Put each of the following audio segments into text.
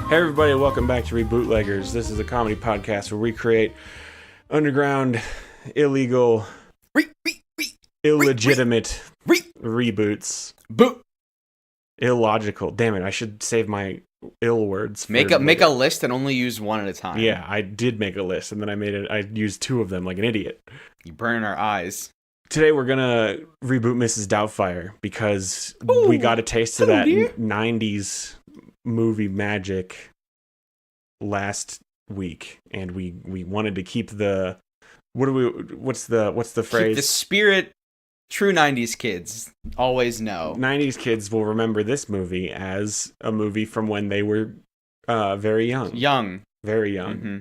Hey everybody, welcome back to Rebootleggers. This is a comedy podcast where we create underground, illegal, illegitimate reboots. Illogical. Damn it, I should save my ill words. Make a list and only use one at a time. Yeah, I did make a list and then I used two of them like an idiot. You burn our eyes. Today we're gonna reboot Mrs. Doubtfire because we got a taste of that 90s movie magic last week, and we wanted to keep the what's the phrase? Keep the spirit. True 90s kids always know. 90s kids will remember this movie as a movie from when they were very young. Very young. Mm-hmm.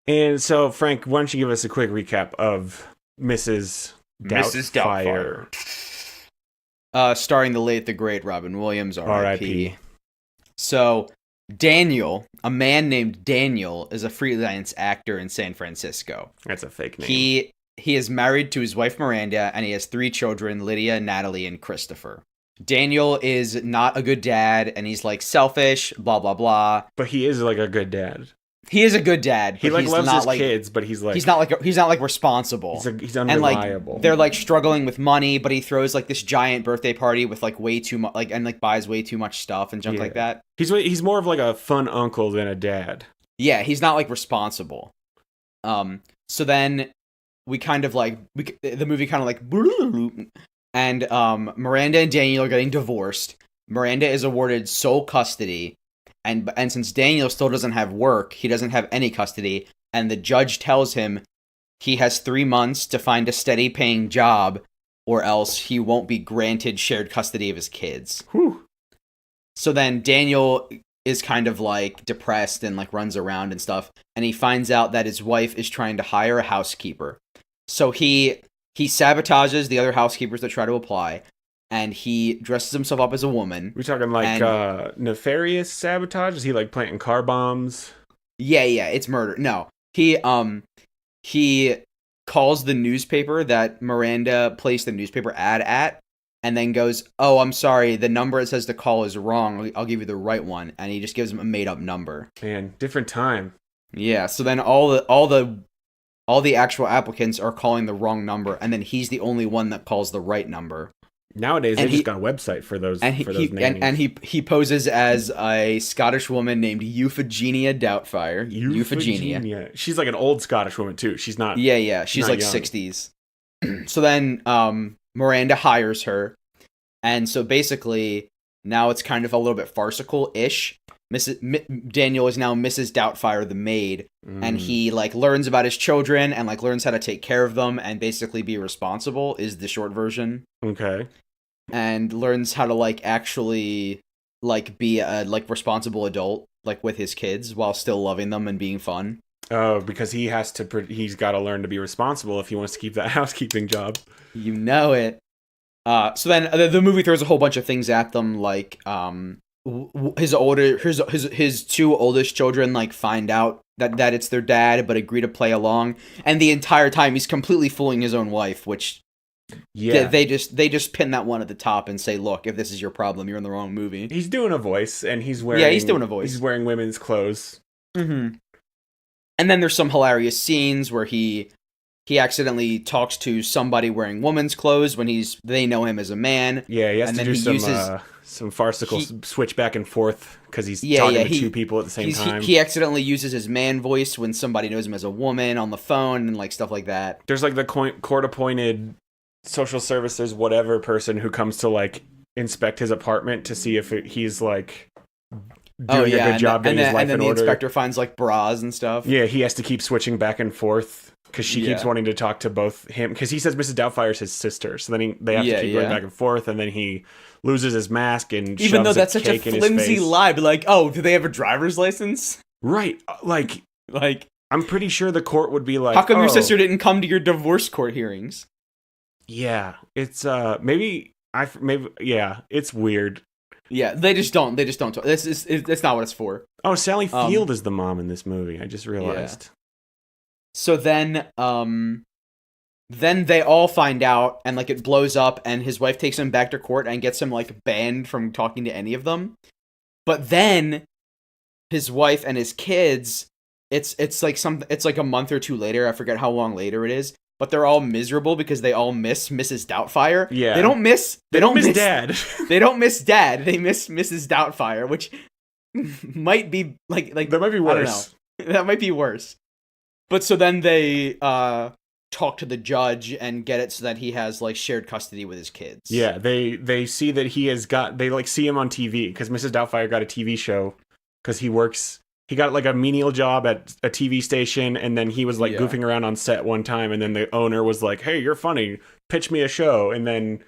And so, Frank, why don't you give us a quick recap of Mrs. Doubtfire. Starring the late, the great Robin Williams, R.I.P. R.I.P. So, Daniel, a man named Daniel, is a freelance actor in San Francisco. That's a fake name. He is married to his wife Miranda, and he has 3 children, Lydia, Natalie, and Christopher. Daniel is not a good dad, and he's like selfish, blah blah blah. But he is like a good dad. He is a good dad. He but loves his kids, but he's not responsible. He's unreliable. And they're like struggling with money, but he throws like this giant birthday party with like way too much, like, and like buys way too much stuff and junk like that. He's more of like a fun uncle than a dad. Yeah, he's not like responsible. So then we kind of like the movie kind of like, and Miranda and Daniel are getting divorced. Miranda is awarded sole custody. And since Daniel still doesn't have work, he doesn't have any custody, and the judge tells him he has 3 months to find a steady paying job, or else he won't be granted shared custody of his kids. Whew. So then Daniel is kind of like depressed and like runs around and stuff, and he finds out that his wife is trying to hire a housekeeper. So he sabotages the other housekeepers that try to apply. And he dresses himself up as a woman. We're talking like nefarious sabotage? Is he like planting car bombs? Yeah, it's murder. No. He calls the newspaper that Miranda placed the newspaper ad at, and then goes, "Oh, I'm sorry, the number it says to call is wrong. I'll give you the right one." And he just gives him a made up number. Man, different time. Yeah, so then all the actual applicants are calling the wrong number, and then he's the only one that calls the right number. Nowadays, they just got a website for those names. And he poses as a Scottish woman named Euphigenia Doubtfire. Euphigenia. She's like an old Scottish woman, too. She's not... Yeah. She's like young. 60s. So then Miranda hires her. And so basically, now it's kind of a little bit farcical-ish. Daniel is now Mrs. Doubtfire, the maid. And he like learns about his children and like learns how to take care of them and basically be responsible is the short version. Okay. And learns how to like actually like be a like responsible adult like with his kids while still loving them and being fun. Oh, because he's got to learn to be responsible if he wants to keep that housekeeping job. You know it. So then the movie throws a whole bunch of things at them, like his 2 oldest children like find out that it's their dad, but agree to play along, and the entire time he's completely fooling his own wife, which they just pin that one at the top and say, look, if this is your problem, you're in the wrong movie. He's doing a voice, and he's doing a voice. He's wearing women's clothes. Mm-hmm. And then there's some hilarious scenes where he accidentally talks to somebody wearing woman's clothes when they know him as a man. Yeah, he has to do some farcical switch back and forth because he's talking to 2 people at the same time. He accidentally uses his man voice when somebody knows him as a woman on the phone and like stuff like that. There's like the court-appointed social services whatever person who comes to like inspect his apartment to see if he's like doing a good job getting his life in order. And then the inspector finds like bras and stuff. Yeah, he has to keep switching back and forth because she keeps wanting to talk to both him because he says Mrs. Doubtfire is his sister, so then they have to keep going back and forth, and then he loses his mask and even though that's a such a flimsy lie, but like, oh, do they have a driver's license? Right, like I'm pretty sure the court would be like, how come your sister didn't come to your divorce court hearings? Yeah, it's it's weird. Yeah, they just don't talk. That's not what it's for. Oh, Sally Field is the mom in this movie. I just realized. Yeah. So then they all find out, and like it blows up, and his wife takes him back to court and gets him like banned from talking to any of them. But then his wife and his kids, it's like a month or two later. I forget how long later it is. But they're all miserable because they all miss Mrs. Doubtfire. Yeah. They don't miss Dad. They don't miss Dad. They miss Mrs. Doubtfire, which might be like that might be worse. I don't know. That might be worse. But so then they talk to the judge and get it so that he has like shared custody with his kids. Yeah, they see that he has got, they like see him on TV because Mrs. Doubtfire got a TV show because he got like a menial job at a TV station, and then he was like goofing around on set one time, and then the owner was like, "Hey, you're funny, pitch me a show," and then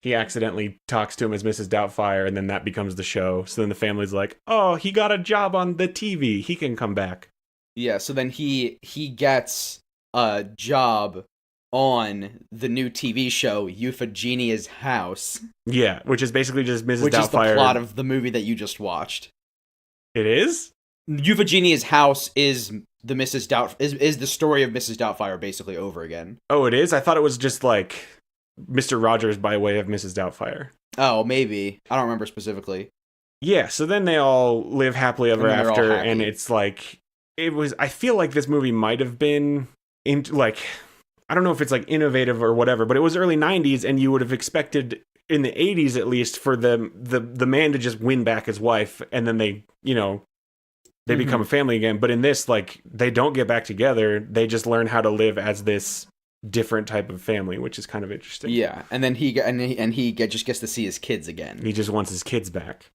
he accidentally talks to him as Mrs. Doubtfire, and then that becomes the show. So then the family's like, "Oh, he got a job on the TV, he can come back." Yeah, so then he gets a job on the new TV show Euphegenia's House. Yeah, which is basically just Mrs. Doubtfire. Which is the plot of the movie that you just watched. It is? Euphegenia's House is the Mrs. is the story of Mrs. Doubtfire basically over again. Oh, it is? I thought it was just like Mr. Rogers by way of Mrs. Doubtfire. Oh, maybe. I don't remember specifically. Yeah, so then they all live happily ever after, and it's like, I feel like this movie might have been, I don't know if it's like innovative or whatever, but it was early 90s, and you would have expected, in the 80s at least, for the man to just win back his wife, and then they, they become a family again. But in this, like, they don't get back together. They just learn how to live as this different type of family, which is kind of interesting. Yeah, and then he just gets to see his kids again. He just wants his kids back.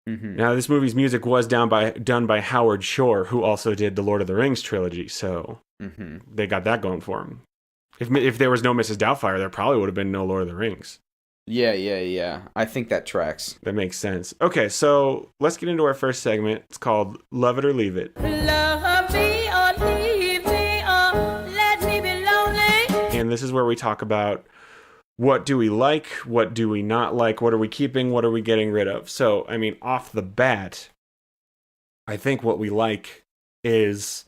Mm-hmm. Now, this movie's music was done by Howard Shore, who also did the Lord of the Rings trilogy, so they got that going for him. If there was no Mrs. Doubtfire, there probably would have been no Lord of the Rings. Yeah. I think that tracks. That makes sense. Okay, so let's get into our first segment. It's called Love It or Leave It. Love me or leave me or let me be lonely. And this is where we talk about what do we like, what do we not like, what are we keeping, what are we getting rid of. So, I mean, off the bat, I think what we like is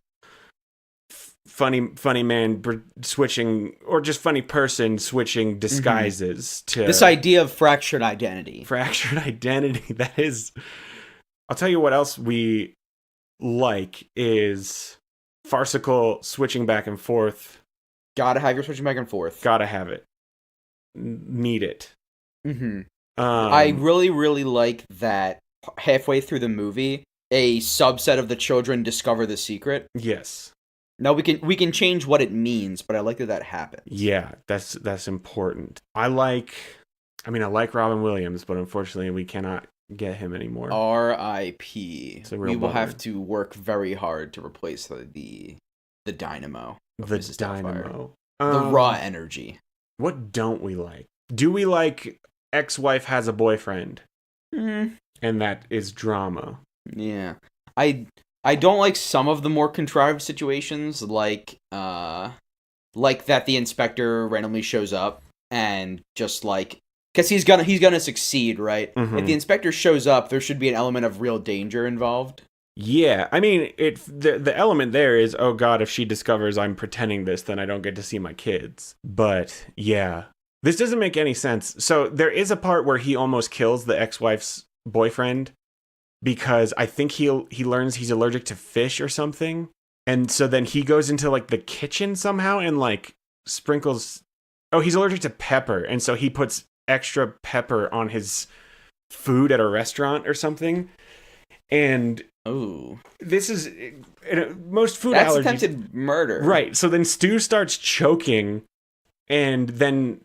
funny man switching, or just funny person switching disguises to this idea of fractured identity. That is, I'll tell you what else we like is farcical switching back and forth. Gotta have your switching back and forth. Gotta have it. Need it. I really, really like that halfway through the movie, a subset of the children discover the secret. Yes. Now we can change what it means, but I like that happens. Yeah, that's important. I like Robin Williams, but unfortunately we cannot get him anymore. R.I.P. We will bummer. have to work very hard to replace the dynamo. The dynamo. The raw energy. What don't we like? Do we like ex-wife has a boyfriend? Mm-hmm. And that is drama. Yeah. I don't like some of the more contrived situations, like that the inspector randomly shows up and just like, because he's gonna succeed, right? If the inspector shows up, there should be an element of real danger involved. Yeah, I mean, the element there is, oh god, if she discovers I'm pretending this, then I don't get to see my kids. But yeah, this doesn't make any sense. So there is a part where he almost kills the ex-wife's boyfriend, because I think he learns he's allergic to fish or something. And so then he goes into like the kitchen somehow and like sprinkles, oh, he's allergic to pepper. And so he puts extra pepper on his food at a restaurant or something. And this is most food That's allergies. attempted murder. Right. So then Stu starts choking, and then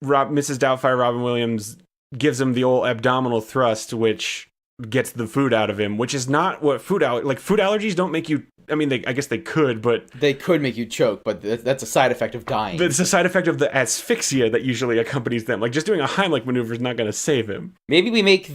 Mrs. Doubtfire, Robin Williams, gives him the old abdominal thrust, which gets the food out of him, which is not what food allergies don't make you. I mean, I guess they could, but they could make you choke, but that's a side effect of dying. It's a side effect of the asphyxia that usually accompanies them. Like, just doing a Heimlich maneuver is not going to save him. Maybe we make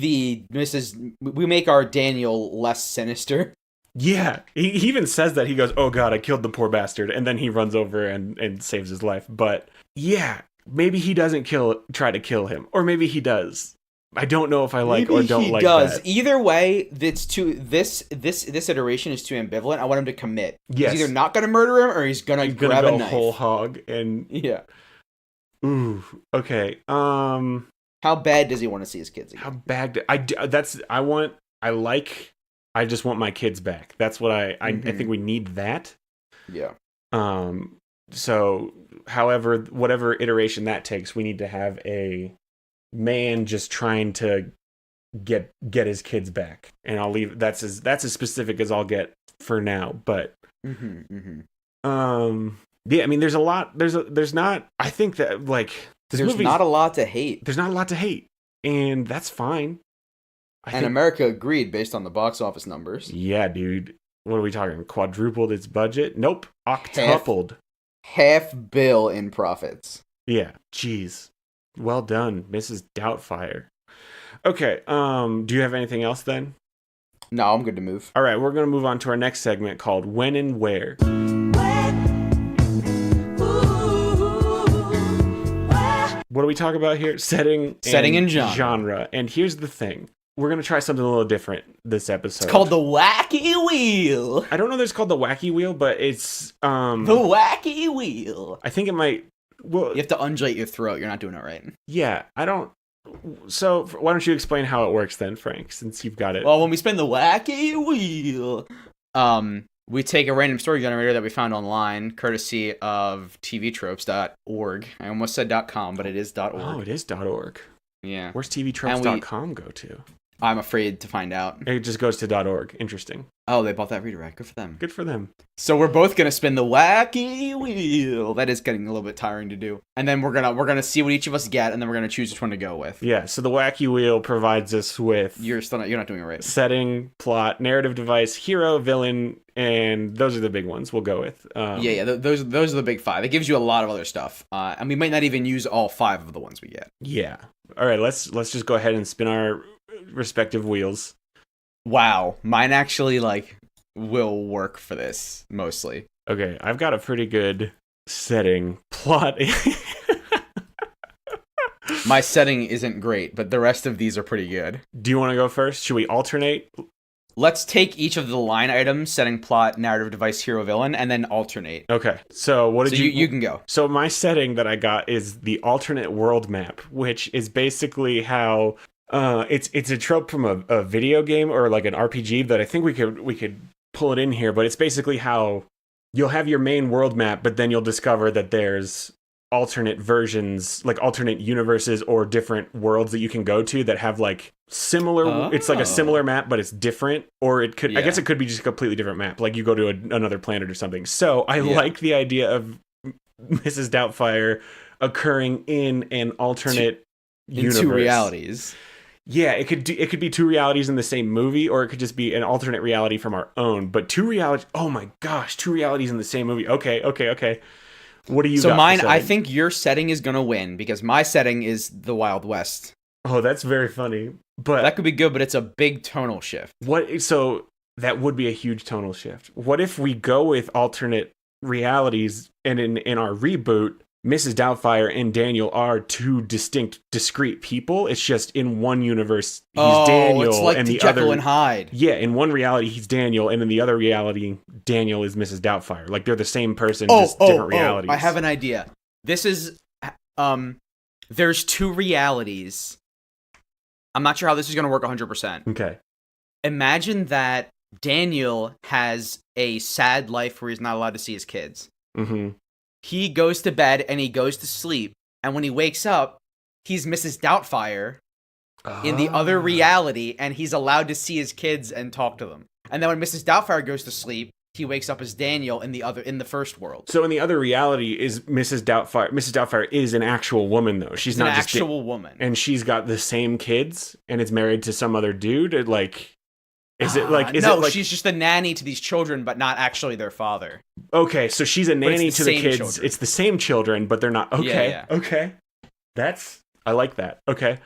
our Daniel less sinister. Yeah, he even says that. He goes, "Oh God, I killed the poor bastard," and then he runs over and saves his life. But yeah, maybe he doesn't try to kill him, or maybe he does. I don't know if I like maybe or don't like does. that. Either way, this iteration is too ambivalent. I want him to commit. Yes. He's either not going to murder him or he's going to grab a knife. Whole hog and yeah. Ooh. Okay. How bad does he want to see his kids again? How bad? I like I just want my kids back. That's what I think we need that. Yeah. So, however, whatever iteration that takes, we need to have a man just trying to get his kids back. And I'll leave that's as specific as I'll get for now. But yeah, I mean, there's a lot. There's not. I think that like there's not a lot to hate. There's not a lot to hate, and that's fine. And America agreed based on the box office numbers. Yeah, dude. What are we talking? Quadrupled its budget? Nope. Octupled. Half bill in profits. Yeah. Jeez. Well done, Mrs. Doubtfire. Okay. Do you have anything else then? No, I'm good to move. All right. We're going to move on to our next segment called When and Where. What do we talk about here? Setting and genre. And here's the thing. We're going to try something a little different this episode. It's called the Wacky Wheel. I don't know that it's called the Wacky Wheel, but it's... the Wacky Wheel. I think it might... Well, you have to undulate your throat. You're not doing it right. Yeah, I don't... So, why don't you explain how it works then, Frank, since you've got it? Well, when we spin the Wacky Wheel, we take a random story generator that we found online, courtesy of tvtropes.org. I almost said .com, but it is .org. Oh, it is .org. Yeah. Where's tvtropes.com go to? I'm afraid to find out. It just goes to .org. Interesting. Oh, they bought that redirect. Good for them. Good for them. So we're both gonna spin the Wacky Wheel. That is getting a little bit tiring to do. And then we're gonna see what each of us get, and then we're gonna choose which one to go with. Yeah. So the Wacky Wheel provides us with you're not doing it right. Setting, plot, narrative device, hero, villain, and those are the big ones we'll go with. Those are the big five. It gives you a lot of other stuff, and we might not even use all five of the ones we get. Yeah. All right. Let's just go ahead and spin our respective wheels. Wow, mine actually will work for this mostly. Okay, I've got a pretty good setting plot. My setting isn't great, but the rest of these are pretty good. Do you want to go first? Should we alternate? Let's take each of the line items, setting, plot, narrative, device, hero, villain, and then alternate. Okay, so what did you can go. So my setting that I got is the alternate world map, which is basically how it's a trope from a video game or like an RPG that I think we could pull it in here, but it's basically how you'll have your main world map, but then you'll discover that there's alternate versions, like alternate universes or different worlds that you can go to that have like similar, it's like a similar map, but it's different, or it could, I guess it could be just a completely different map, like you go to another planet or something. So I like the idea of Mrs. Doubtfire occurring in an alternate universe. In two realities. Yeah, it could be two realities in the same movie, or it could just be an alternate reality from our own. But two realities, oh my gosh, two realities in the same movie. Okay. What do you got? So mine, I think your setting is gonna win because my setting is the Wild West. Oh, that's very funny. But that could be good, but it's a big tonal shift. So that would be a huge tonal shift. What if we go with alternate realities, and in our reboot, Mrs. Doubtfire and Daniel are two discrete people. It's just in one universe, he's Daniel, it's like and the Jekyll other and Hyde. Yeah, in one reality he's Daniel, and in the other reality, Daniel is Mrs. Doubtfire. Like they're the same person, just different realities. I have an idea. This is there's two realities. I'm not sure how this is going to work 100%. Okay. Imagine that Daniel has a sad life where he's not allowed to see his kids. Mm-hmm. He goes to bed and he goes to sleep. And when he wakes up, he's Mrs. Doubtfire in the other reality, and he's allowed to see his kids and talk to them. And then when Mrs. Doubtfire goes to sleep, he wakes up as Daniel in the first world. So in the other reality is Mrs. Doubtfire. Mrs. Doubtfire is an actual woman, though. She's not an just actual woman, and she's got the same kids and is married to some other dude. She's just the nanny to these children, but not actually their father. Okay, so she's a nanny to the kids. Children. It's the same children, but they're not. Okay, yeah. Okay, I like that. Okay,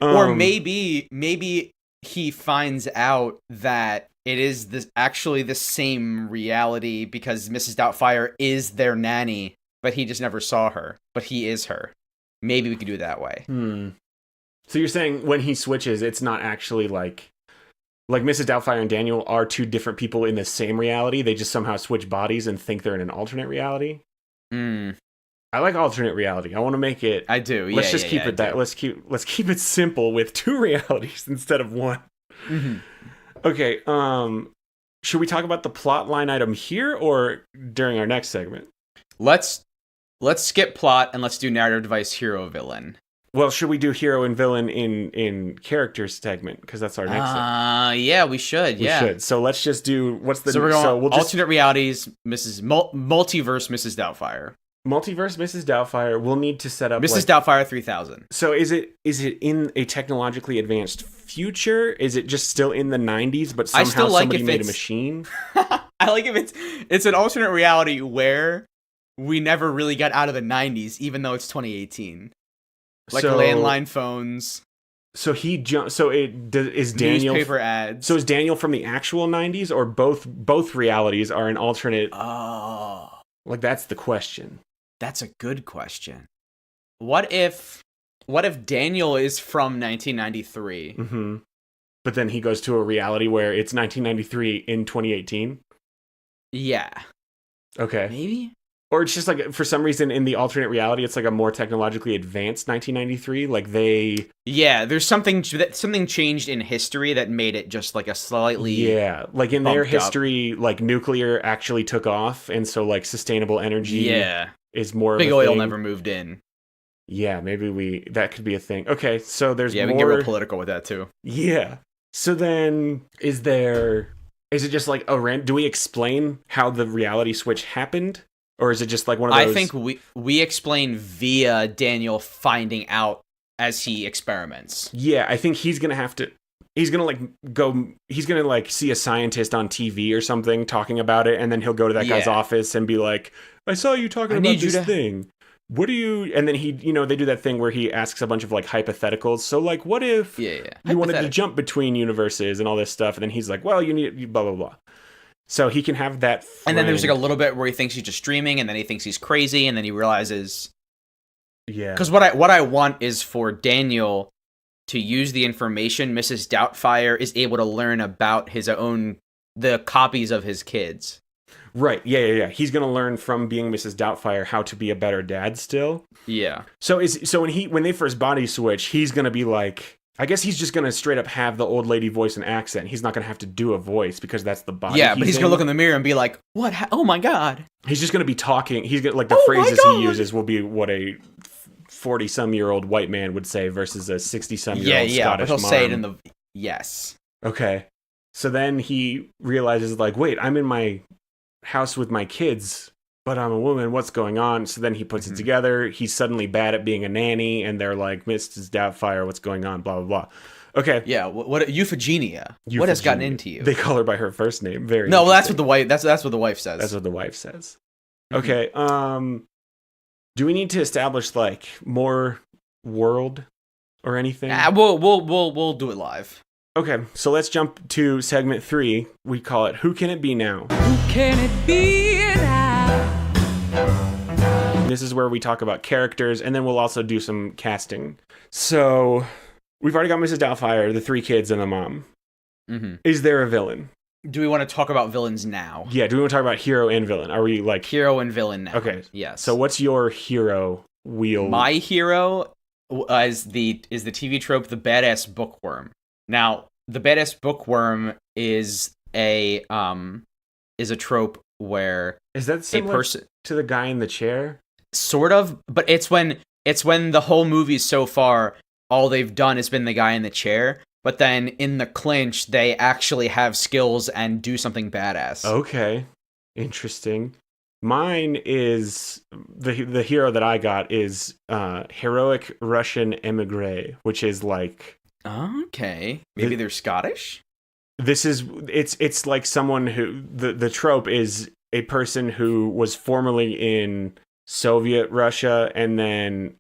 or maybe he finds out that it is actually the same reality because Mrs. Doubtfire is their nanny, but he just never saw her. But he is her. Maybe we could do it that way. So you're saying when he switches, it's not actually like Mrs. Doubtfire and Daniel are two different people in the same reality. They just somehow switch bodies and think they're in an alternate reality. I like alternate reality. I want to make it. I do. Let's just keep it that. Let's keep it simple with two realities instead of one. Mm-hmm. Okay, should we talk about the plot line item here or during our next segment? Let's skip plot and let's do narrative device, hero, villain. Well, should we do hero and villain in characters segment because that's our next segment? Yeah, we should. We should. So let's just do So we're going alternate realities, multiverse, Mrs. Doubtfire. Multiverse Mrs. Doubtfire. We'll need to set up Mrs. Doubtfire 3000. So is it in a technologically advanced future? Is it just still in the 90s, but somehow somebody made a machine? I like if it's an alternate reality where we never really got out of the 90s, even though it's 2018. Like landline phones. So he jumped. So is Daniel newspaper ads. So is Daniel from the actual 90s, or both realities are an alternate? Oh, like that's the question. That's a good question. What if Daniel is from 1993? Mm-hmm. But then he goes to a reality where it's 1993 in 2018? Yeah. Okay. Maybe? Or it's just like, for some reason, in the alternate reality, it's like a more technologically advanced 1993. Like they... Yeah, there's something changed in history that made it just like a slightly... Yeah, like in their history, like nuclear actually took off. And so like sustainable energy is more Big of a oil thing. Never moved in. Yeah, maybe that could be a thing. Okay, so there's more... Yeah, we can get real political with that too. Yeah. So then, is it just like do we explain how the reality switch happened? Or is it just like one of those... I think we explain via Daniel finding out as he experiments. Yeah, I think he's going to see a scientist on TV or something talking about it, and then he'll go to that guy's office and be like, I saw you talking about this thing. What do you... And then he, they do that thing where he asks a bunch of like hypotheticals. So like, what if you wanted to jump between universes and all this stuff? And then he's like, well, you need blah, blah, blah. So he can have that friend. And then there's like a little bit where he thinks he's just dreaming, and then he thinks he's crazy, and then he realizes... Yeah. Because what I want is for Daniel to use the information Mrs. Doubtfire is able to learn about the copies of his kids. Right, yeah. He's going to learn from being Mrs. Doubtfire how to be a better dad still. Yeah. So when they first body switch, he's going to be like... I guess he's just going to straight up have the old lady voice and accent. He's not going to have to do a voice because that's the body. Yeah, but he's going to look in the mirror and be like, what? Oh my God. He's just going to be talking. He's going to, like, the phrases he uses will be what a 40-some-year-old white man would say versus a 60-some-year-old Scottish mom. But he'll say it in the... Yes. Okay. So then he realizes, like, wait, I'm in my house with my kids, but I'm a woman. What's going on? So then he puts it together. He's suddenly bad at being a nanny, and they're like, Mrs. Doubtfire, what's going on? Blah, blah, blah. Okay. Yeah, what Euphegenia? What has gotten into you? They call her by her first name. No, well, that's what the wife says. That's what the wife says. Okay. Do we need to establish like more world or anything? We'll do it live. Okay, so let's jump to segment 3. We call it Who Can It Be Now? Who can it be now? This is where we talk about characters, and then we'll also do some casting. So, we've already got Mrs. Doubtfire, the 3 kids, and the mom. Mm-hmm. Is there a villain? Do we want to talk about villains now? Yeah, do we want to talk about hero and villain? Are we like... Hero and villain now. Okay. Yes. So what's your hero wheel? My hero is the TV trope, the badass bookworm. Now, the badass bookworm is a trope where... Is that similar to the guy in the chair? Sort of, but it's when the whole movie so far, all they've done has been the guy in the chair, but then in the clinch, they actually have skills and do something badass. Okay, interesting. Mine is, the hero that I got is heroic Russian emigre, which is like... Okay, maybe they're Scottish? It's like someone who, the trope is a person who was formerly in Soviet Russia, and then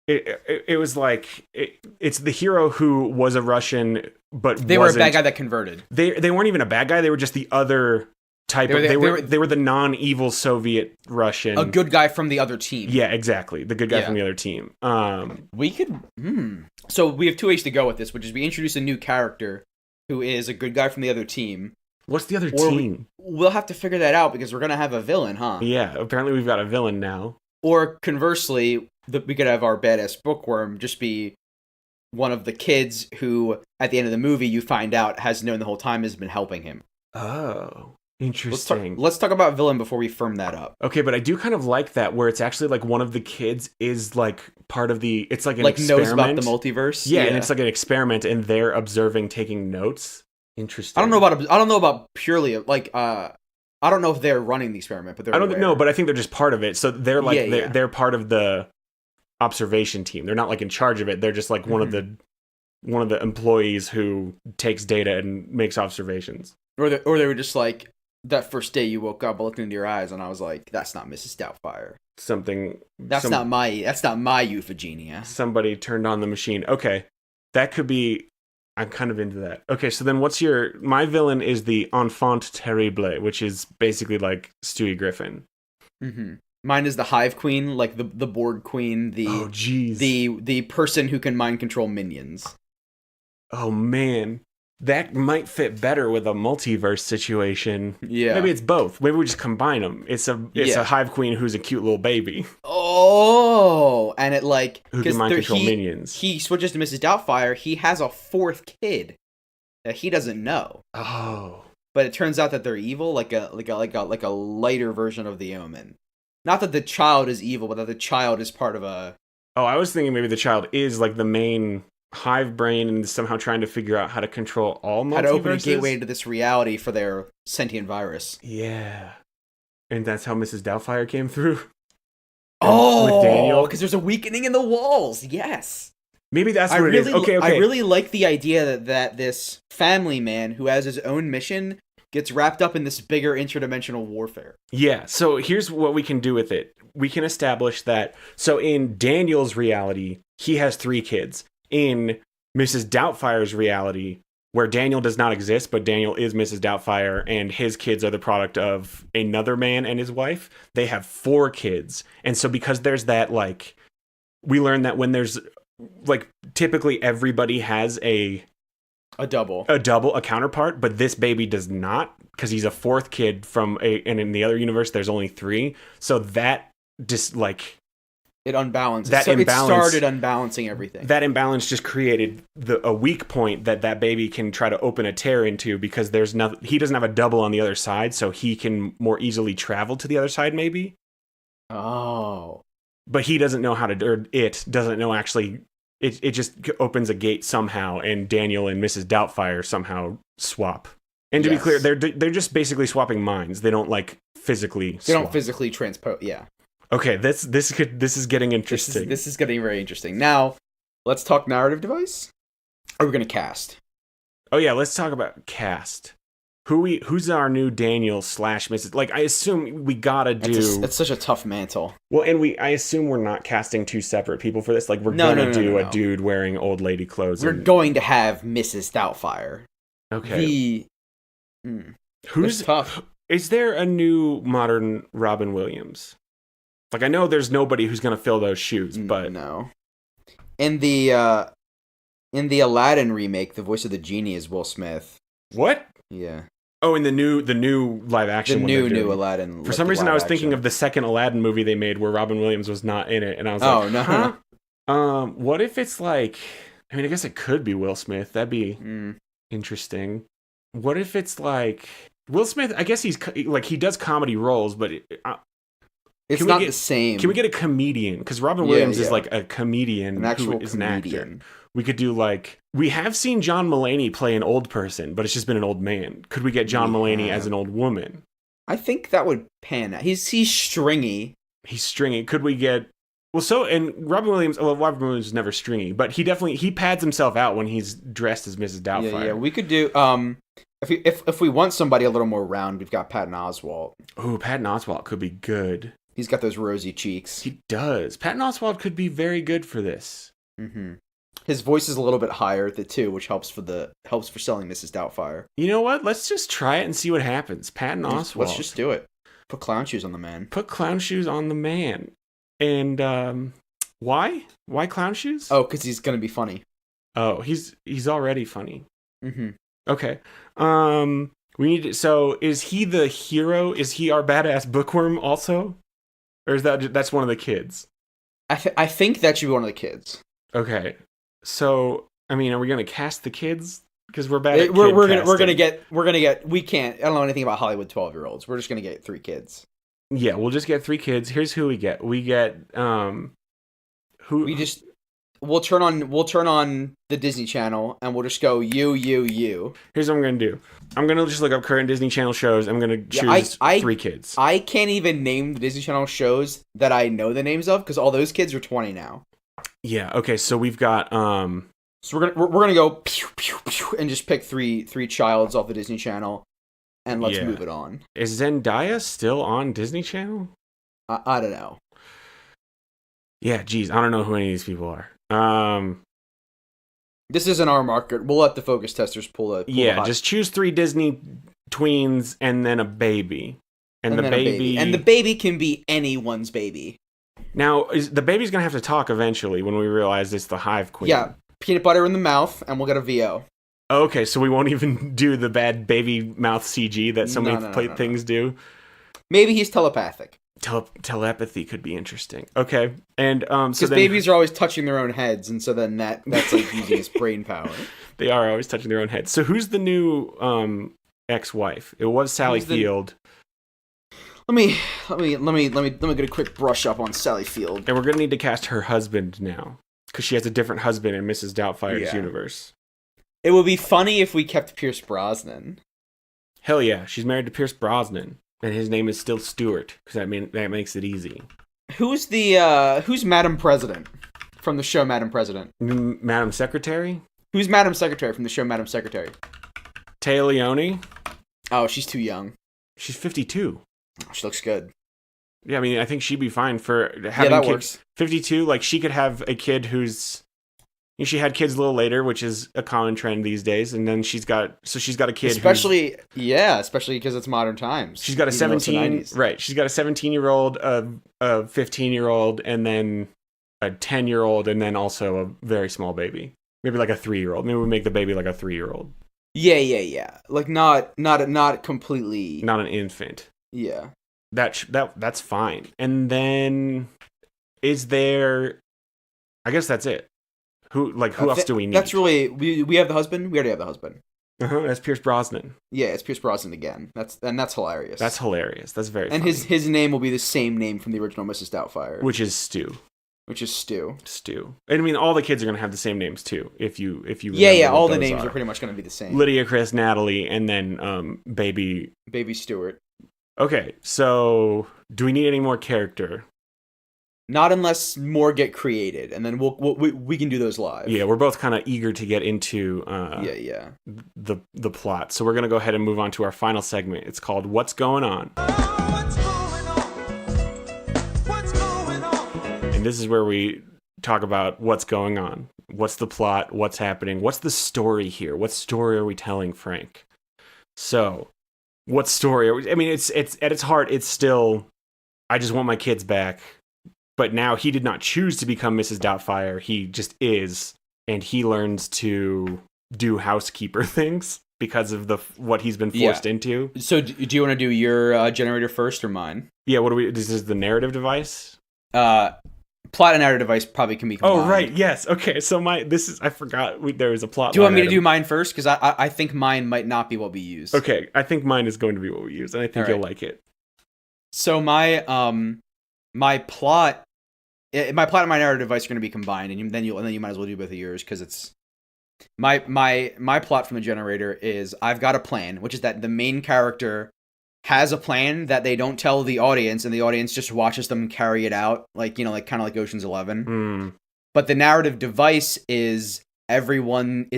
it was like it's the hero who was a Russian, but they were a bad guy that converted. They weren't even a bad guy. They were just the other type of. They were the non-evil Soviet Russian, a good guy from the other team. Yeah, exactly, the good guy from the other team. We could. So we have 2 ways to go with this, which is we introduce a new character who is a good guy from the other team. What's the other team? We'll have to figure that out because we're gonna have a villain, huh? Yeah, apparently we've got a villain now. Or conversely, we could have our badass bookworm just be one of the kids who, at the end of the movie, you find out has known the whole time, has been helping him. Oh, interesting. Let's talk about villain before we firm that up. Okay, but I do kind of like that where it's actually like one of the kids is like part of the. It's like an like experiment. knows about the multiverse. Yeah, and it's like an experiment, and they're observing, taking notes. Interesting. I don't know about purely like I don't know if they're running the experiment, but they're. I don't know, but I think they're just part of it. So they're like they're part of the observation team. They're not like in charge of it. They're just like one of the employees who takes data and makes observations. Or they were just like, that first day you woke up, I looked into your eyes, and I was like, that's not Mrs. Doubtfire. That's not my Euphigenia. Somebody turned on the machine. Okay, that could be. I'm kind of into that. Okay, so then my villain is the enfant terrible, which is basically like Stewie Griffin. Mm-hmm. Mine is the Hive Queen, like the Borg Queen, the person who can mind control minions. Oh man, that might fit better with a multiverse situation. Yeah, maybe it's both. Maybe we just combine them. It's a Hive Queen who's a cute little baby. Oh, and it like who can mind control minions. He switches to Mrs. Doubtfire. He has a fourth kid that he doesn't know. Oh, but it turns out that they're evil, like a lighter version of the Omen. Not that the child is evil, but that the child is part of a. Oh, I was thinking maybe the child is like the main hive brain and somehow trying to figure out how to control all multiverses. How to open a gateway into this reality for their sentient virus. Yeah. And that's how Mrs. Doubtfire came through? Oh! With Daniel? Because there's a weakening in the walls, yes. Maybe that's what it is. Okay. I really like the idea that this family man who has his own mission gets wrapped up in this bigger interdimensional warfare. Yeah, so here's what we can do with it. We can establish that, so in Daniel's reality, he has 3 kids. In Mrs. Doubtfire's reality, where Daniel does not exist, but Daniel is Mrs. Doubtfire, and his kids are the product of another man and his wife, they have 4 kids. And so because there's that, like, we learn that when there's, like, typically everybody has a double, a counterpart, but this baby does not, because he's a 4th kid and in the other universe, there's only 3. So that just, like... It unbalances. It started unbalancing everything. That imbalance just created a weak point that baby can try to open a tear into, because he doesn't have a double on the other side, so he can more easily travel to the other side, maybe. Oh. But he doesn't know how to, or it doesn't know actually. It just opens a gate somehow, and Daniel and Mrs. Doubtfire somehow swap. And to be clear, they're just basically swapping minds. They don't like physically. They don't physically transpose. Yeah. Okay, this is getting interesting. This is getting very interesting. Now, let's talk narrative device. Are we going to cast? Oh yeah, let's talk about cast. Who's our new Daniel / Mrs. Like, I assume we gotta do. It's such a tough mantle. Well, and I assume we're not casting 2 separate people for this. Like, we're gonna do a dude wearing old lady clothes. We're going to have Mrs. Doubtfire. Okay. Who's tough? Is there a new modern Robin Williams? Like, I know there's nobody who's gonna fill those shoes, but no. In the Aladdin remake, the voice of the genie is Will Smith. What? Yeah. Oh, in the new live action. The new Aladdin. For some reason, I was thinking of the second Aladdin movie they made where Robin Williams was not in it, and I was like, no. Huh? What if it's like? I mean, I guess it could be Will Smith. That'd be interesting. What if it's like Will Smith? I guess he's like, he does comedy roles, but it's not the same. Can we get a comedian? Because Robin Williams is like a comedian, an actual who is comedian. An actor. We could do like, we have seen John Mulaney play an old person, but it's just been an old man. Could we get John Mulaney as an old woman? I think that would pan out. He's stringy. He's stringy. Could we get... and Robin Williams is never stringy, but he pads himself out when he's dressed as Mrs. Doubtfire. Yeah, we could do... If we want somebody a little more round, we've got Patton Oswalt. Ooh, Patton Oswalt could be good. He's got those rosy cheeks. He does. Patton Oswalt could be very good for this. Mm-hmm. His voice is a little bit higher too, which helps for selling Mrs. Doubtfire. You know what? Let's just try it and see what happens. Patton Oswalt. Let's just do it. Put clown shoes on the man. Put clown shoes on the man. And why? Why clown shoes? Oh, because he's gonna be funny. Oh, he's already funny. Mm-hmm. Okay. We need to, so is he the hero? Is he our badass bookworm also? Or is that's one of the kids? I think that should be one of the kids. Okay. So, I mean, are we going to cast the kids? Because we're bad at We're casting. gonna get. We can't. I don't know anything about Hollywood 12-year-olds. We're just gonna get 3 kids. Yeah, we'll just get 3 kids. Here's who we get. We get who We'll turn on the Disney Channel and we'll just go you. Here's what I'm gonna do. I'm gonna just look up current Disney Channel shows. I'm gonna choose 3 kids. I can't even name the Disney Channel shows that I know the names of because all those kids are 20 now. Yeah. Okay. So we've got So we're gonna go pew, pew, pew, and just pick three childs off the Disney Channel, and let's move it on. Is Zendaya still on Disney Channel? I don't know. Yeah. Geez, I don't know who any of these people are. This isn't our market. We'll let the focus testers pull it. Just choose 3 Disney tweens and then a baby, and the baby can be anyone's baby. Now, the baby's gonna have to talk eventually when we realize it's the Hive Queen. Yeah. Peanut butter in the mouth, and we'll get a VO. Okay, so we won't even do the bad baby mouth CG that so many things do. Maybe he's telepathic. Telepathy could be interesting. Okay, and because babies are always touching their own heads, and so then that's like using his brain power. They are always touching their own heads. So who's the new ex-wife? It was Sally Field. Let me get a quick brush up on Sally Field. And we're gonna need to cast her husband now. Because she has a different husband in Mrs. Doubtfire's universe. It would be funny if we kept Pierce Brosnan. Hell yeah, she's married to Pierce Brosnan, and his name is still Stewart, because that makes it easy. Who's Madam President from the show Madam President? Madam Secretary? Who's Madam Secretary from the show Madam Secretary? Taya Leone? Oh, she's too young. She's 52. Oh, she looks good. Yeah, I mean, I think she'd be fine for having that kids. Works. 52, like, she could have a kid who's... She had kids a little later, which is a common trend these days, and then she's got a kid especially because it's modern times. She's got a 17... Right, she's got a 17-year-old, a 15-year-old, and then a 10-year-old, and then also a very small baby. Maybe like a 3-year-old. Maybe we make the baby like a 3-year-old. Yeah. Like, not completely... Not an infant. Yeah. That's fine. And then is there? I guess that's it. Who else do we need? That's really we have the husband. We already have the husband. That's Pierce Brosnan. Yeah, it's Pierce Brosnan again. That's hilarious. That's hilarious. That's very. And funny. his name will be the same name from the original Mrs. Doubtfire, which is Stu. Stu. And I mean, all the kids are gonna have the same names too. If you all the names are pretty much gonna be the same. Lydia, Chris, Natalie, and then baby Stewart. Okay, so do we need any more character? Not unless more get created, and then we can do those live. Yeah, we're both kind of eager to get into the plot. So we're gonna go ahead and move on to our final segment. It's called "What's Going On." What's going on? And this is where we talk about what's going on. What's the plot? What's happening? What's the story here? What story are we telling, Frank? So. What story? I mean, it's at its heart, it's still, I just want my kids back. But now he did not choose to become Mrs. Doubtfire. He just is, and he learns to do housekeeper things because of what he's been forced into. So, do you want to do your generator first or mine? Yeah. This is the narrative device. Plot and narrative device probably can be combined. Oh, right. Yes. Okay. So I forgot there was a plot. Do you want me to do mine first? Because I think mine might not be what we use. Okay. I think mine is going to be what we use, and I think you'll like it. So my plot and my narrative device are going to be combined, and then you might as well do both of yours because it's my plot from the generator is I've got a plan, which is that the main character has a plan that they don't tell the audience, and the audience just watches them carry it out, like kind of like Ocean's 11. But the narrative device is everyone's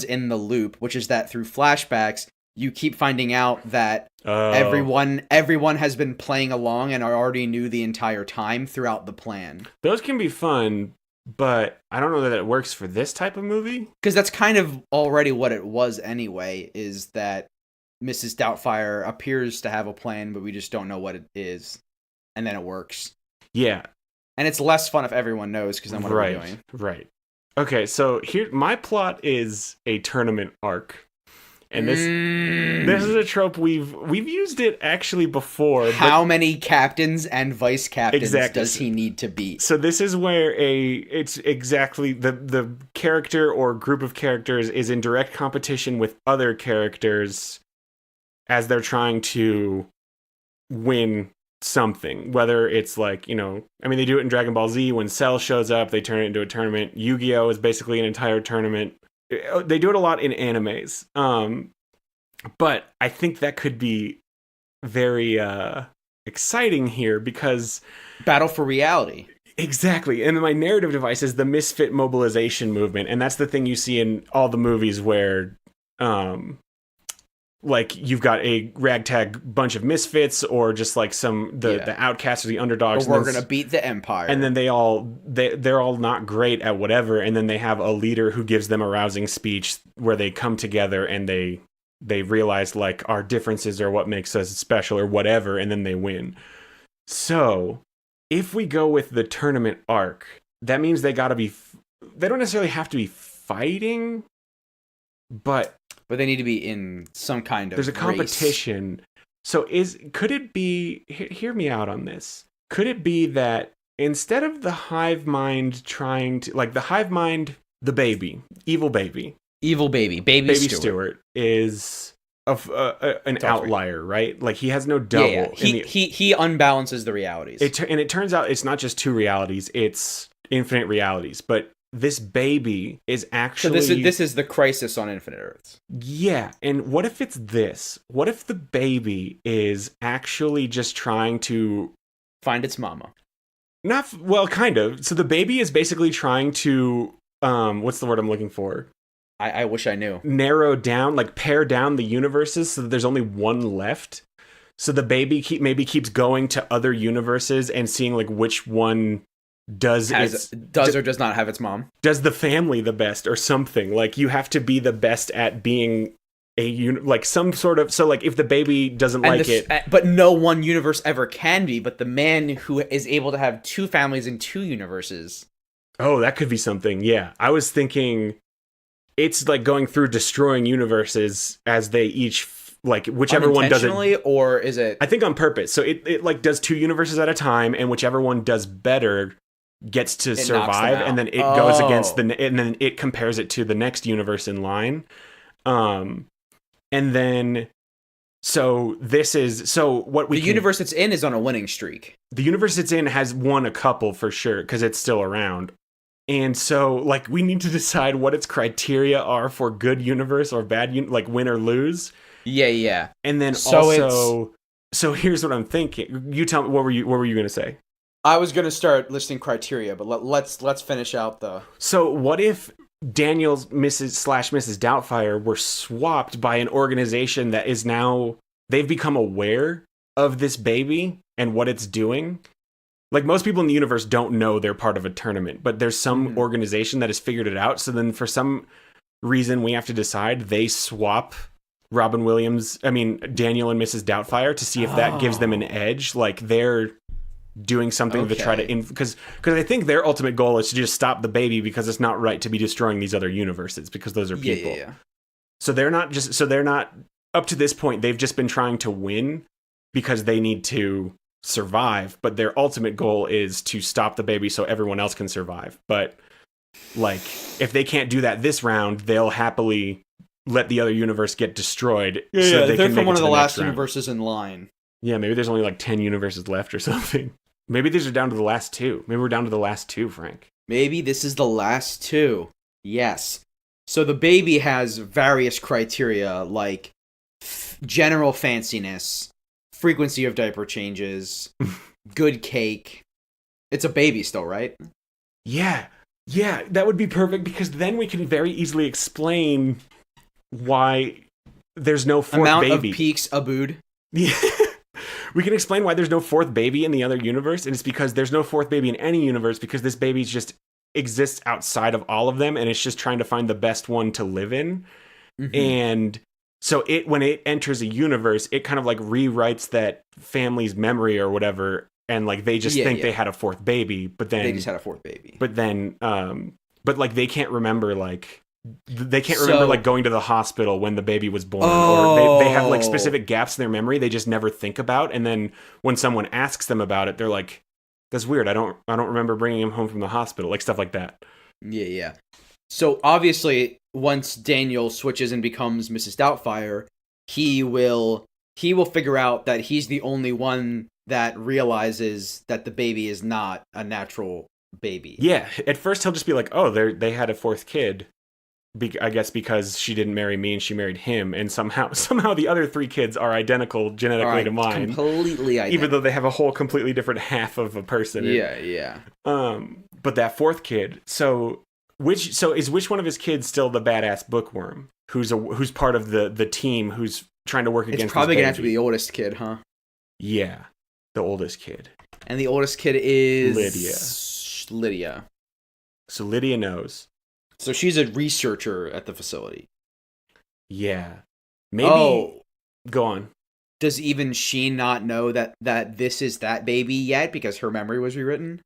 in the loop, which is that through flashbacks you keep finding out that everyone has been playing along and already knew the entire time throughout the plan. Those can be fun, but I don't know that it works for this type of movie. Because that's kind of already what it was anyway, is that Mrs. Doubtfire appears to have a plan, but we just don't know what it is. And then it works. Yeah. And it's less fun if everyone knows, because then what are we doing? Right. Okay, so here, my plot is a tournament arc. And this is a trope we've used it actually before. How many captains and vice captains does he need to beat? So this is where it's exactly the character or group of characters is in direct competition with other characters as they're trying to win something. Whether it's like, you know, I mean, they do it in Dragon Ball Z when Cell shows up, they turn it into a tournament. Yu-Gi-Oh! Is basically an entire tournament. They do it a lot in animes. But I think that could be very exciting here because... Battle for reality. Exactly. And my narrative device is the misfit mobilization movement. And that's the thing you see in all the movies where... like you've got a ragtag bunch of misfits or just like the outcasts or the underdogs. But we're going to beat the Empire. And then they're all not great at whatever. And then they have a leader who gives them a rousing speech where they come together and they realize like our differences are what makes us special or whatever. And then they win. So if we go with the tournament arc, that means they don't necessarily have to be fighting, but they need to be in some kind of there's a competition. Race. So could it be, hear me out on this. Could it be that instead of the hive mind trying to, like the hive mind, the baby, baby Stewart is an outlier, right? Like he has no double. Yeah. He unbalances the realities. And it turns out it's not just two realities, it's infinite realities. But this baby is actually... So this is the crisis on Infinite Earths. Yeah, and what if it's this? What if the baby is actually just trying to... Find its mama. Well, kind of. So the baby is basically trying to... what's the word I'm looking for? I wish I knew. Narrow down, like pare down the universes so that there's only one left. So the baby maybe keeps going to other universes and seeing like which one... does or does not have its mom. Does the family the best or something? Like you have to be the best at being like some sort of, so like if the baby doesn't but no one universe ever can be, but the man who is able to have two families in two universes. Oh, that could be something. Yeah. I was thinking it's like going through destroying universes as they each like whichever one does it, or is it? I think on purpose. So it like does two universes at a time, and whichever one does better gets to survive, and then it goes against and then it compares it to the next universe in line. And then so what we universe it's in is on a winning streak. The universe it's in has won a couple for sure because it's still around. And so like we need to decide what its criteria are for good universe or bad like win or lose. Yeah. And then so here's what I'm thinking. You tell me, what were you going to say? I was going to start listing criteria, but let's finish out the... So what if Daniel's Mrs. Doubtfire were swapped by an organization that is now... They've become aware of this baby and what it's doing? Like, most people in the universe don't know they're part of a tournament, but there's some organization that has figured it out. So then for some reason, we have to decide they swap Daniel and Mrs. Doubtfire to see if that gives them an edge. Like, they're doing something to try to... Because I think their ultimate goal is to just stop the baby because it's not right to be destroying these other universes because those are people. Yeah. So they're not... Up to this point, they've just been trying to win because they need to survive, but their ultimate goal is to stop the baby so everyone else can survive. But, like, if they can't do that this round, they'll happily let the other universe get destroyed. Yeah, they're from one of the last universes in line. Yeah, maybe there's only like 10 universes left or something. Maybe these are down to the last two. Maybe we're down to the last two, Frank. Maybe this is the last two. Yes. So the baby has various criteria like general fanciness, frequency of diaper changes, good cake. It's a baby still, right? Yeah, that would be perfect because then we can very easily explain why there's no fourth baby. Amount of peaks abooed. Yeah. We can explain why there's no fourth baby in the other universe, and it's because there's no fourth baby in any universe because this baby just exists outside of all of them, and it's just trying to find the best one to live in. Mm-hmm. And so when it enters a universe, it kind of like rewrites that family's memory or whatever, and like they just think they had a fourth baby, but then they just had a fourth baby. But then, but like they can't remember like they can't remember like going to the hospital when the baby was born, or they have like specific gaps in their memory they just never think about, and then when someone asks them about it, they're like, "That's weird. I don't remember bringing him home from the hospital," like stuff like that. Yeah. So obviously, once Daniel switches and becomes Mrs. Doubtfire, he will figure out that he's the only one that realizes that the baby is not a natural baby. Yeah, at first he'll just be like, "Oh, they had a fourth kid." I guess because she didn't marry me and she married him, and somehow the other 3 kids are identical genetically to mine, completely identical, even though they have a whole completely different half of a person. Yeah. But that fourth kid, so is which one of his kids still the badass bookworm who's part of the team who's trying to work against? It's probably gonna have to be the oldest kid, huh? Yeah, the oldest kid. And the oldest kid is Lydia. So Lydia knows. So she's a researcher at the facility. Yeah. Maybe. Go on. Does even she not know that this is that baby yet because her memory was rewritten?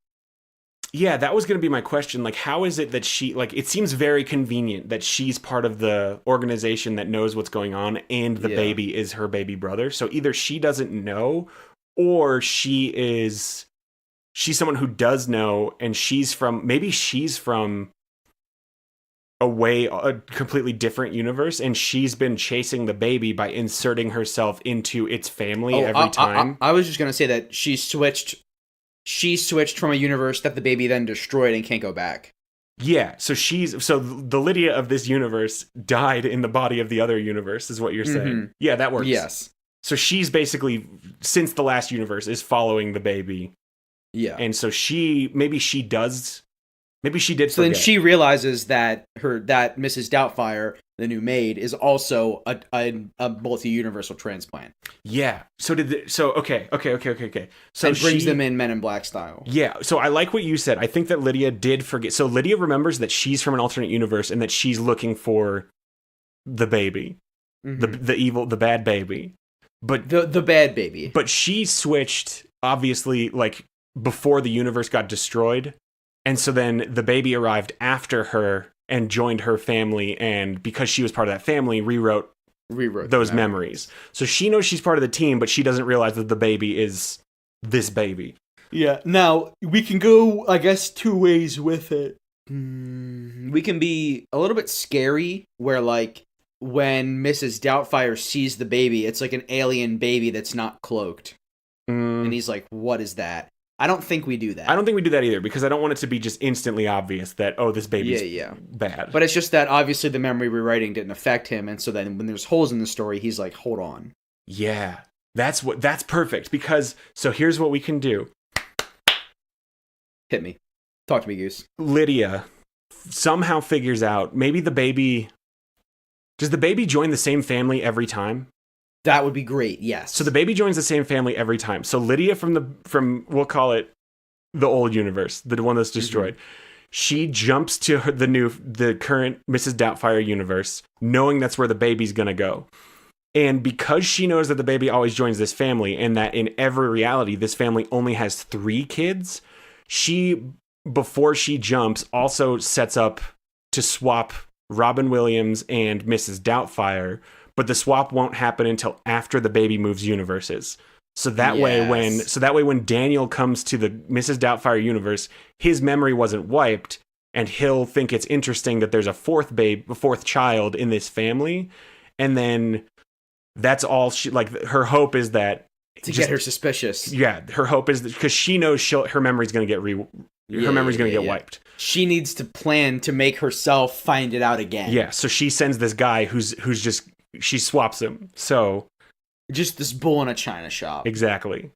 Yeah, that was going to be my question. Like, how is it that she, like, it seems very convenient that she's part of the organization that knows what's going on and the baby is her baby brother. So either she doesn't know or she's someone who does know, and maybe she's from a completely different universe, and she's been chasing the baby by inserting herself into its family every time. I was just gonna say that she switched from a universe that the baby then destroyed and can't go back. Yeah, so the Lydia of this universe died in the body of the other universe, is what you're saying. Mm-hmm. Yeah, that works. Yes. So she's basically, since the last universe, is following the baby. Yeah. And so maybe she did so forget. Then she realizes that that Mrs. Doubtfire, the new maid, is also a multi-universal transplant. Yeah. Okay. So and brings them in Men in Black style. Yeah. So I like what you said. I think that Lydia did forget. So Lydia remembers that she's from an alternate universe and that she's looking for the baby, the bad baby. But the bad baby. But she switched, obviously, like before the universe got destroyed. And so then the baby arrived after her and joined her family, and because she was part of that family, rewrote those memories. So she knows she's part of the team, but she doesn't realize that the baby is this baby. Yeah. Now, we can go, I guess, 2 ways with it. We can be a little bit scary, where, like, when Mrs. Doubtfire sees the baby, it's like an alien baby that's not cloaked. And he's like, what is that? I don't think we do that. I don't think we do that either, because I don't want it to be just instantly obvious that, oh, this baby's bad. But it's just that obviously the memory rewriting didn't affect him, and so then when there's holes in the story, he's like, hold on. Yeah. That's perfect, because so here's what we can do. Hit me. Talk to me, Goose. Lydia somehow figures out, maybe does the baby join the same family every time? That would be great, yes. So the baby joins the same family every time. So Lydia from we'll call it the old universe, the one that's destroyed. She jumps to the current Mrs. Doubtfire universe, knowing that's where the baby's gonna go. And because she knows that the baby always joins this family, and that in every reality this family only has 3 kids, she, before she jumps, also sets up to swap Robin Williams and Mrs. Doubtfire. But the swap won't happen until after the baby moves universes. So that way when Daniel comes to the Mrs. Doubtfire universe, his memory wasn't wiped, and he'll think it's interesting that there's a fourth child in this family. And then that's all her hope is that get her suspicious. Yeah, her hope is because she knows her memory's going to get get wiped. She needs to plan to make herself find it out again. Yeah, so she sends this guy who's just, she swaps him. So just this bull in a china shop. Exactly.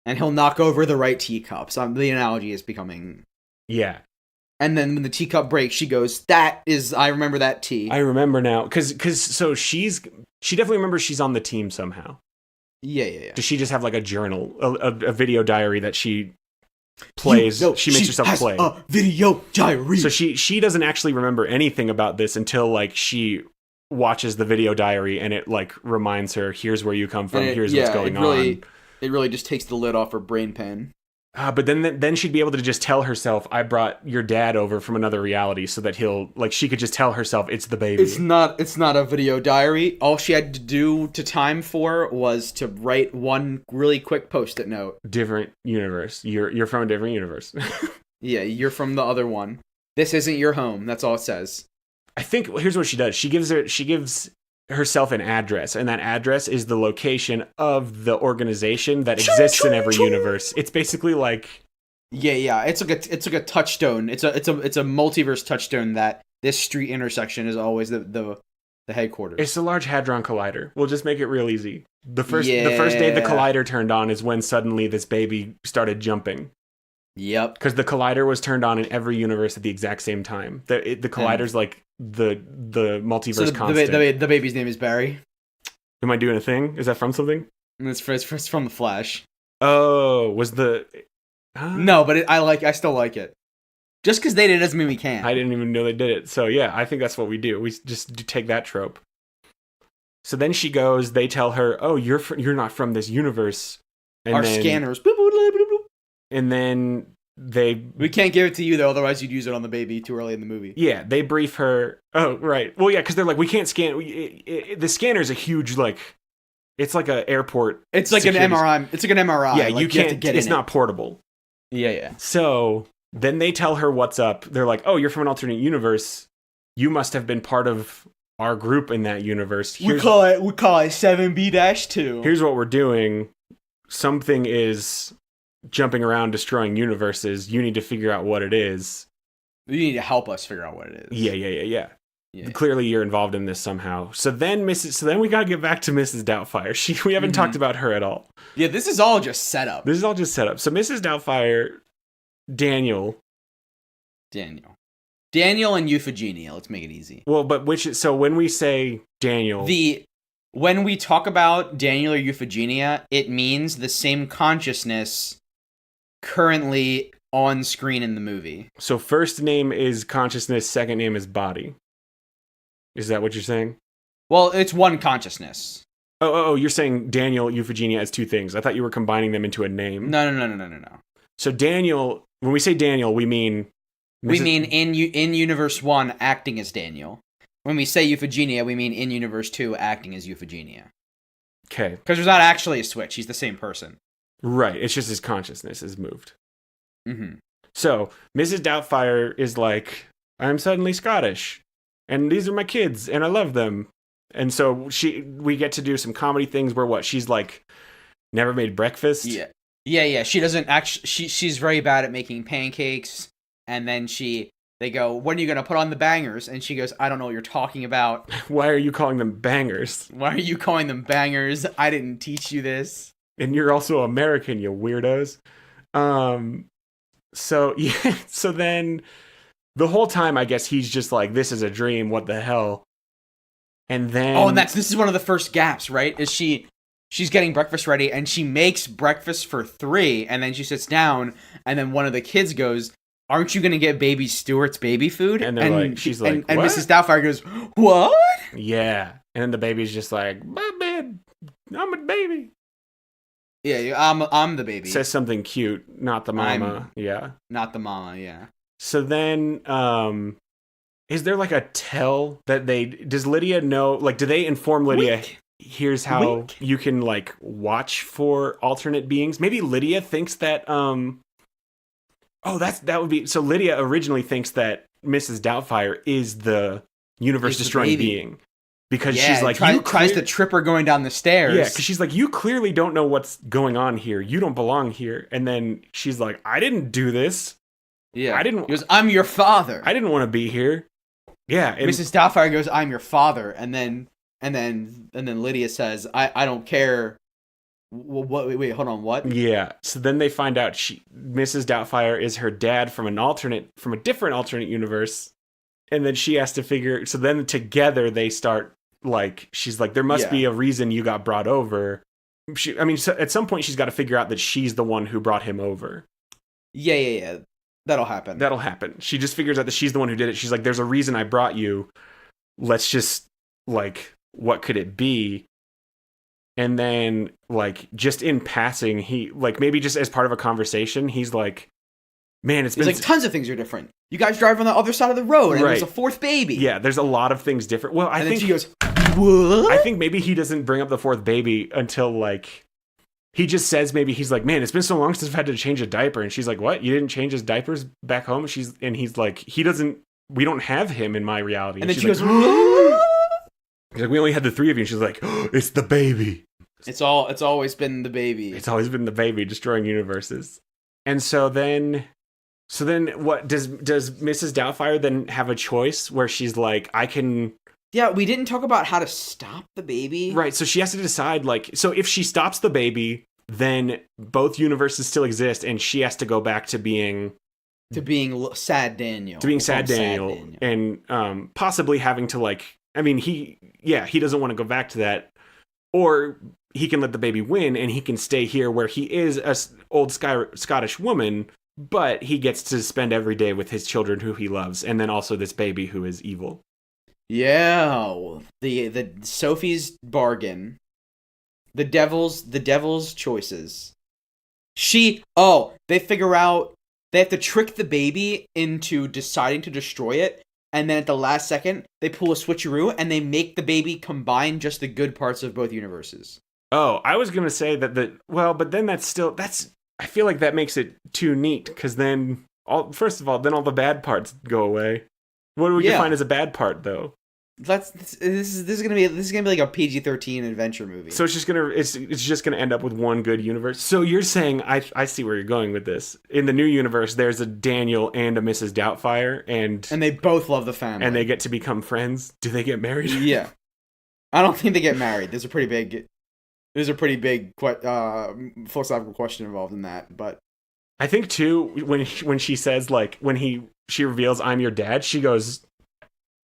And he'll knock over the right teacups. The analogy is becoming... Yeah. And then when the teacup breaks, she goes, I remember that tea. I remember now. Because so she definitely remembers she's on the team somehow. Yeah. Does she just have like a journal, a video diary that she plays? She makes herself play. A video diary. So she doesn't actually remember anything about this until like she watches the video diary, and it like reminds her, here's where you come from, here's what's going on. It really just takes the lid off her brain pan. But then she'd be able to just tell herself, I brought your dad over from another reality, so that she could just tell herself it's the baby. It's not a video diary. All she had to do to time for was to write one really quick post-it note. Different universe. You're from a different universe. Yeah, you're from the other one. This isn't your home. That's all it says. I think here's what she does. She gives herself an address, and that address is the location of the organization that exists in every universe. It's basically like It's like a touchstone. It's a multiverse touchstone that this street intersection is always the headquarters. It's a large hadron collider. We'll just make it real easy. The first day the collider turned on is when suddenly this baby started jumping. Yep. Because the collider was turned on in every universe at the exact same time. The collider's like the multiverse constant. The baby's name is Barry. Am I doing a thing? Is that from something? It's from The Flash. Oh, was the... No, but I still like it. Just because they did it doesn't mean we can't. I didn't even know they did it. So yeah, I think that's what we do. We just take that trope. So then she goes, they tell her, oh, you're not from this universe. And Our scanners. And then we can't give it to you though, otherwise you'd use it on the baby too early in the movie. Yeah, they brief her. Oh, right. Well, yeah, because they're like, we can't scan. The scanner's a huge, like, it's like an airport. It's like an MRI. It's like an MRI. Yeah, like, you can't. Have to get it's not portable. Yeah. So then they tell her what's up. They're like, oh, you're from an alternate universe. You must have been part of our group in that universe. We call it 7B-2. Here's what we're doing. Something is jumping around destroying universes. You need to figure out what it is. You need to help us figure out what it is. Yeah. Clearly you're involved in this somehow. So then we gotta get back to Mrs. Doubtfire. We haven't talked about her at all. Yeah, this is all just set up. So Mrs. Doubtfire, Daniel and Euphigenia, let's make it easy. Well, but when we say Daniel, when we talk about Daniel or Euphigenia, it means the same consciousness currently on screen in the movie. So first name is consciousness, second name is body. Is that what you're saying? Well, it's one consciousness. Oh, you're saying Daniel, Euphigenia as two things. I thought you were combining them into a name. No. So Daniel, when we say Daniel, we mean... We mean in Universe 1 acting as Daniel. When we say Euphigenia, we mean in Universe 2 acting as Euphigenia. Okay. Because there's not actually a switch. He's the same person. Right. It's just his consciousness is moved. Mm-hmm. So Mrs. Doubtfire is like, I'm suddenly Scottish. And these are my kids, and I love them. And so we get to do some comedy things where she's like, never made breakfast. Yeah. She doesn't actually. She's very bad at making pancakes. And then they go, when are you gonna put on the bangers? And she goes, I don't know what you're talking about. Why are you calling them bangers? Why are you calling them bangers? I didn't teach you this. And you're also American, you weirdos. So then. The whole time, I guess he's just like, this is a dream, what the hell? And then... Oh, and this is one of the first gaps, right? Is she's getting breakfast ready, and she makes breakfast for 3, and then she sits down, and then one of the kids goes, aren't you going to get baby Stewart's baby food? And she's like, and what? Mrs. Doubtfire goes, what? Yeah. And then the baby's just like, my bed, I'm a baby. Yeah, I'm the baby. Says something cute, not the mama. Yeah. Not the mama, yeah. So then, is there like a tell that does Lydia know, like, do they inform Lydia, Wink. Here's how Wink. you can, like, watch for alternate beings? Maybe Lydia thinks that, that would be, so Lydia originally thinks that Mrs. Doubtfire is the universe-destroying being. Because she's like, tries to trip her going down the stairs. Yeah, because she's like, you clearly don't know what's going on here. You don't belong here. And then she's like, I didn't do this. Yeah, he goes, I'm your father. I didn't want to be here. Yeah, and Mrs. Doubtfire goes, I'm your father, and then Lydia says, I don't care. Wait, hold on, what? Yeah. So then they find out Mrs. Doubtfire is her dad from a different alternate universe, and then she has to figure. So then together they start like, she's like, there must be a reason you got brought over. So at some point she's got to figure out that she's the one who brought him over. Yeah. That'll happen. She just figures out that she's the one who did it. She's like, there's a reason I brought you. Let's just, like, what could it be? And then, like, just in passing, he, like, maybe just as part of a conversation, he's like, man, it's been... He's like, tons of things are different. You guys drive on the other side of the road, and Right. there's a fourth baby. Yeah, there's a lot of things different. Well, I And think... then she goes, what? I think maybe he doesn't bring up the fourth baby until, like... He just says, maybe he's like, man, it's been so long since I've had to change a diaper. And she's like, what? You didn't change his diapers back home? And he's like, he doesn't... We don't have him in my reality. And then she's she like, goes, what? He's like, we only had the three of you. And she's like, oh, it's the baby. It's always been the baby. It's always been the baby destroying universes. And so then what does Mrs. Doubtfire then have a choice where she's like, I can... Yeah, we didn't talk about how to stop the baby. Right, so she has to decide, like, so if she stops the baby, then both universes still exist, and she has to go back to being... Sad Daniel. To being Sad Daniel. And possibly having to, like... I mean, he doesn't want to go back to that. Or he can let the baby win, and he can stay here where he is an old Scottish woman, but he gets to spend every day with his children who he loves, and then also this baby who is evil. Yeah, the Sophie's bargain, the devil's choices. They figure out they have to trick the baby into deciding to destroy it, and then at the last second they pull a switcheroo and they make the baby combine just the good parts of both universes. Oh, I was gonna say that but then that's I feel like that makes it too neat because then all the bad parts go away. What do we define as a bad part though? This is gonna be like a PG-13 adventure movie. So it's just gonna end up with one good universe. So you're saying I see where you're going with this. In the new universe, there's a Daniel and a Mrs. Doubtfire, and they both love the family, and they get to become friends. Do they get married? Yeah, I don't think they get married. There's a pretty big philosophical question involved in that. But I think too when she says like she reveals I'm your dad, she goes.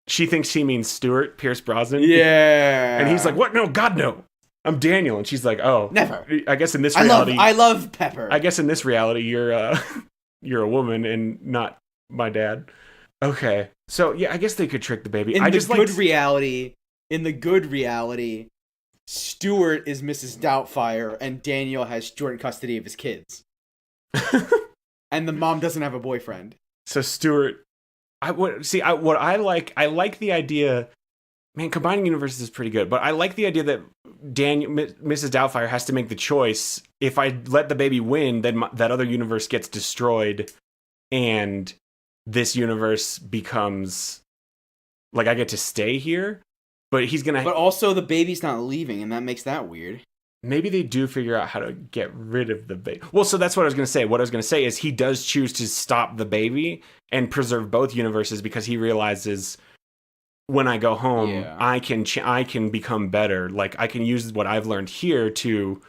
She thinks he means Stuart, Pierce Brosnan. Yeah. And he's like, what? No, God, no. I'm Daniel. And she's like, oh. Never. I guess in this reality... I love Pepper. I guess in this reality, you're a woman and not my dad. Okay. So, yeah, I guess they could trick the baby. In the good reality, Stuart is Mrs. Doubtfire and Daniel has joint custody of his kids. And the mom doesn't have a boyfriend. So Stuart... I like the idea, man, combining universes is pretty good, but I like the idea that Mrs. Doubtfire has to make the choice. If I let the baby win, then that other universe gets destroyed, and this universe becomes, like, I get to stay here, but he's gonna... But also the baby's not leaving, and that makes that weird. Maybe they do figure out how to get rid of the baby. Well, so that's what I was going to say. What I was going to say is he does choose to stop the baby and preserve both universes because he realizes when I go home, I can become better. Like I can use what I've learned here to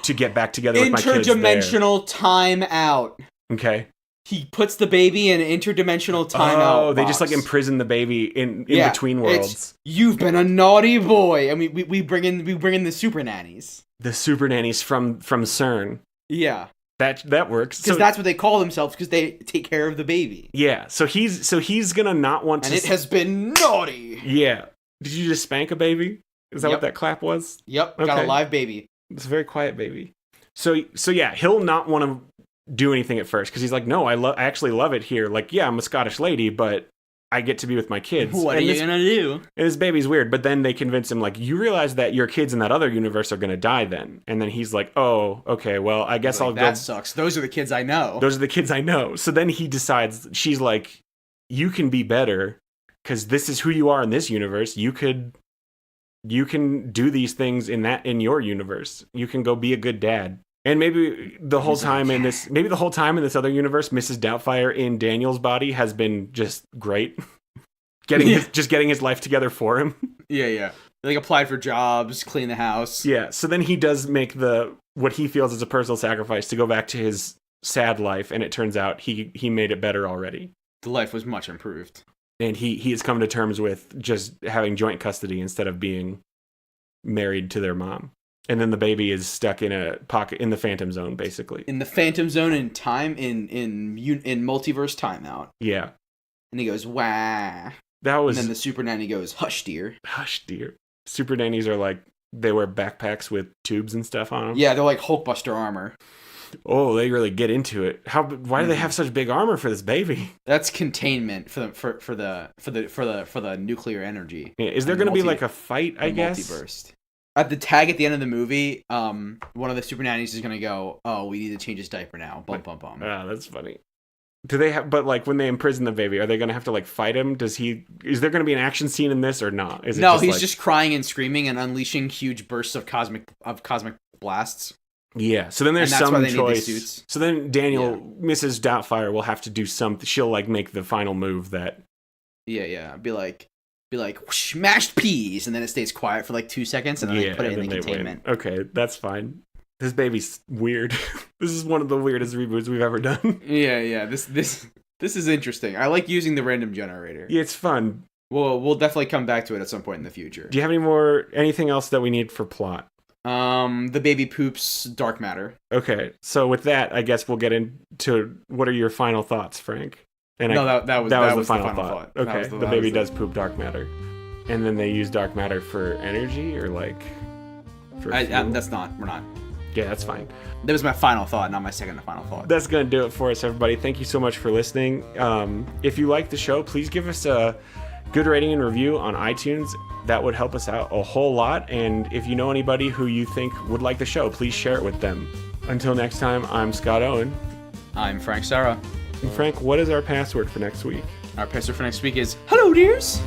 get back together with my kids there. Interdimensional timeout. Okay. He puts the baby in an interdimensional timeout. Oh, they just like imprison the baby in between worlds. You've been a naughty boy, and we bring in the super nannies. The super nannies from CERN. Yeah, that works because that's what they call themselves because they take care of the baby. Yeah, so he's gonna not want to. And it has been naughty. Yeah, did you just spank a baby? Is that what that clap was? Yep, okay. Got a live baby. It's a very quiet baby. So yeah, he'll not want to do anything at first because he's like, no, I actually love it here. Like, yeah, I'm a Scottish lady, but I get to be with my kids. What are you gonna do? And his baby's weird, but then they convince him, like, you realize that your kids in that other universe are gonna die then. And then he's like, oh, okay, well, I guess I'll go. That sucks. Those are the kids I know. Those are the kids I know. So then he decides, she's like, you can be better because this is who you are in this universe. You can do these things in your universe. You can go be a good dad. And maybe the whole time in this other universe, Mrs. Doubtfire in Daniel's body has been just great, getting his life together for him. Yeah. Like applied for jobs, clean the house. Yeah. So then he does make what he feels is a personal sacrifice to go back to his sad life, and it turns out he made it better already. The life was much improved, and he has come to terms with just having joint custody instead of being married to their mom. And then the baby is stuck in a pocket in the Phantom Zone, basically. In the Phantom Zone in time in multiverse timeout. Yeah. And he goes, wah. And then the super nanny goes, hush, dear. Hush, dear. Super nannies are like, they wear backpacks with tubes and stuff on them. Yeah, they're like Hulkbuster armor. Oh, they really get into it. Why do they have such big armor for this baby? That's containment for the nuclear energy. Yeah, is there going to be like a fight? I guess. Multiburst. At the tag at the end of the movie, one of the super nannies is going to go, "Oh, we need to change his diaper now." Bum bum bum. Ah, that's funny. Do they have? But like when they imprison the baby, are they going to have to like fight him? Is there going to be an action scene in this or not? Is it no, he's just crying and screaming and unleashing huge bursts of cosmic blasts. Yeah, so then there's And that's some why they need choice. these suits. So then Mrs. Doubtfire will have to do something. She'll like make the final move that. Yeah. Be like whoosh, mashed peas, and then it stays quiet for like 2 seconds, and then they put it in the containment. Win. Okay, that's fine. This baby's weird. This is one of the weirdest reboots we've ever done. Yeah. This is interesting. I like using the random generator. Yeah, it's fun. We'll definitely come back to it at some point in the future. Do you have anything else that we need for plot? The baby poops dark matter. Okay, so with that, I guess we'll get into what are your final thoughts, Frank? And that was the final thought. Okay, the baby does poop dark matter, and then they use dark matter for energy or like for fuel? We're not. Yeah, that's fine. That was my final thought, not my second to final thought. That's gonna do it for us, everybody. Thank you so much for listening. If you like the show, please give us a good rating and review on iTunes. That would help us out a whole lot. And if you know anybody who you think would like the show, please share it with them. Until next time, I'm Scott Owen. I'm Frank Sarah. And Frank, what is our password for next week? Our password for next week is, "Hello, dears."